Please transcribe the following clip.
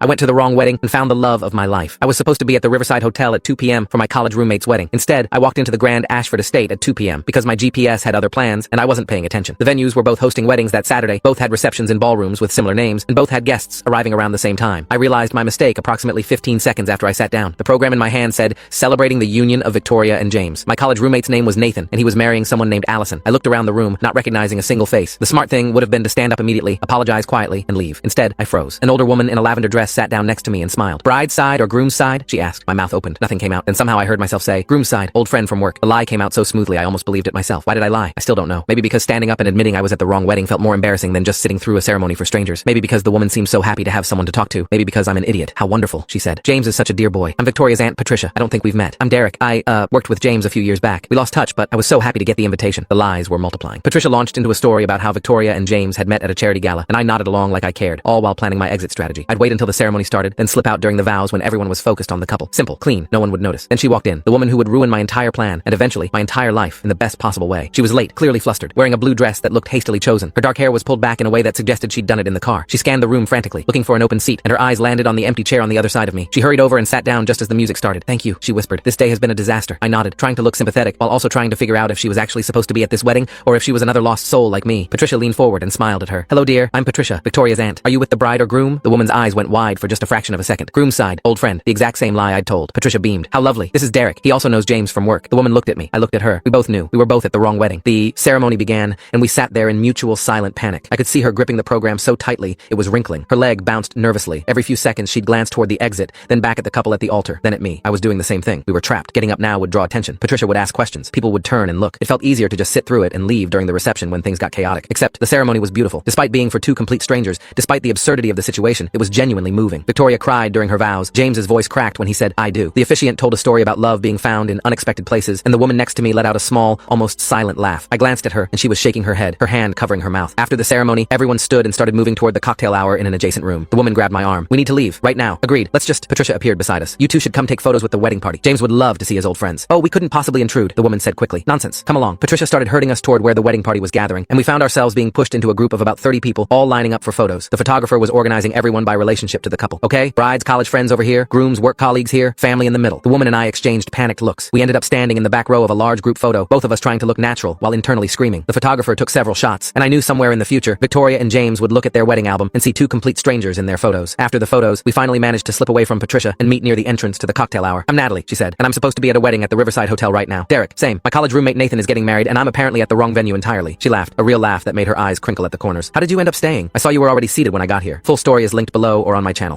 I went to the wrong wedding and found the love of my life. I was supposed to be at the Riverside Hotel at 2 p.m. for my college roommate's wedding. Instead, I walked into the Grand Ashford Estate at 2 p.m. because my GPS had other plans and I wasn't paying attention. The venues were both hosting weddings that Saturday, both had receptions in ballrooms with similar names, and both had guests arriving around the same time. I realized my mistake approximately 15 seconds after I sat down. The program in my hand said, "Celebrating the union of Victoria and James." My college roommate's name was Nathan, and he was marrying someone named Allison. I looked around the room, not recognizing a single face. The smart thing would have been to stand up immediately, apologize quietly, and leave. Instead, I froze. An older woman in a lavender dress sat down next to me and smiled. "Bride's side or groom's side?" she asked. My mouth opened. Nothing came out. Then somehow I heard myself say, "Groom's side, old friend from work." The lie came out so smoothly I almost believed it myself. Why did I lie? I still don't know. Maybe because standing up and admitting I was at the wrong wedding felt more embarrassing than just sitting through a ceremony for strangers. Maybe because the woman seemed so happy to have someone to talk to. Maybe because I'm an idiot. "How wonderful," she said. "James is such a dear boy. I'm Victoria's Aunt Patricia. I don't think we've met. I'm Derek. I worked with James a few years back. We lost touch, but I was so happy to get the invitation." The lies were multiplying. Patricia launched into a story about how Victoria and James had met at a charity gala, and I nodded along like I cared, all while planning my exit strategy. I'd wait until the ceremony started, then slip out during the vows when everyone was focused on the couple. Simple, clean, no one would notice. Then she walked in, the woman who would ruin my entire plan, and eventually, my entire life, in the best possible way. She was late, clearly flustered, wearing a blue dress that looked hastily chosen. Her dark hair was pulled back in a way that suggested she'd done it in the car. She scanned the room frantically, looking for an open seat, and her eyes landed on the empty chair on the other side of me. She hurried over and sat down just as the music started. "Thank you," she whispered. "This day has been a disaster." I nodded, trying to look sympathetic, while also trying to figure out if she was actually supposed to be at this wedding, or if she was another lost soul like me. Patricia leaned forward and smiled at her. "Hello, dear. I'm Patricia, Victoria's aunt. Are you with the bride or groom?" The woman's eyes went wide for just a fraction of a second. "Groom's side, old friend." The exact same lie I'd told. Patricia beamed. "How lovely. This is Derek. He also knows James from work." The woman looked at me. I looked at her. We both knew. We were both at the wrong wedding. The ceremony began, and we sat there in mutual silent panic. I could see her gripping the program so tightly, it was wrinkling. Her leg bounced nervously. Every few seconds, she'd glance toward the exit, then back at the couple at the altar, then at me. I was doing the same thing. We were trapped. Getting up now would draw attention. Patricia would ask questions. People would turn and look. It felt easier to just sit through it and leave during the reception when things got chaotic. Except, the ceremony was beautiful. Despite being for two complete strangers, despite the absurdity of the situation, it was genuinely moving. Victoria cried during her vows. James's voice cracked when he said, "I do." The officiant told a story about love being found in unexpected places, and the woman next to me let out a small, almost silent laugh. I glanced at her, and she was shaking her head, her hand covering her mouth. After the ceremony, everyone stood and started moving toward the cocktail hour in an adjacent room. The woman grabbed my arm. "We need to leave, right now." "Agreed. Let's just—" Patricia appeared beside us. "You two should come take photos with the wedding party. James would love to see his old friends." "Oh, we couldn't possibly intrude," the woman said quickly. "Nonsense. Come along." Patricia started herding us toward where the wedding party was gathering, and we found ourselves being pushed into a group of about 30 people, all lining up for photos. The photographer was organizing everyone by relationship to the couple. "Okay, bride's college friends over here, groom's work colleagues here, family in the middle." The woman and I exchanged panicked looks. We ended up standing in the back row of a large group photo, both of us trying to look natural while internally screaming. The photographer took several shots, and I knew somewhere in the future, Victoria and James would look at their wedding album and see two complete strangers in their photos. After the photos, we finally managed to slip away from Patricia and meet near the entrance to the cocktail hour. "I'm Natalie," she said, "and I'm supposed to be at a wedding at the Riverside Hotel right now." "Derek, same. My college roommate Nathan is getting married, and I'm apparently at the wrong venue entirely." She laughed, a real laugh that made her eyes crinkle at the corners. "How did you end up staying? I saw you were already seated when I got here." Full story is linked below or on my channel.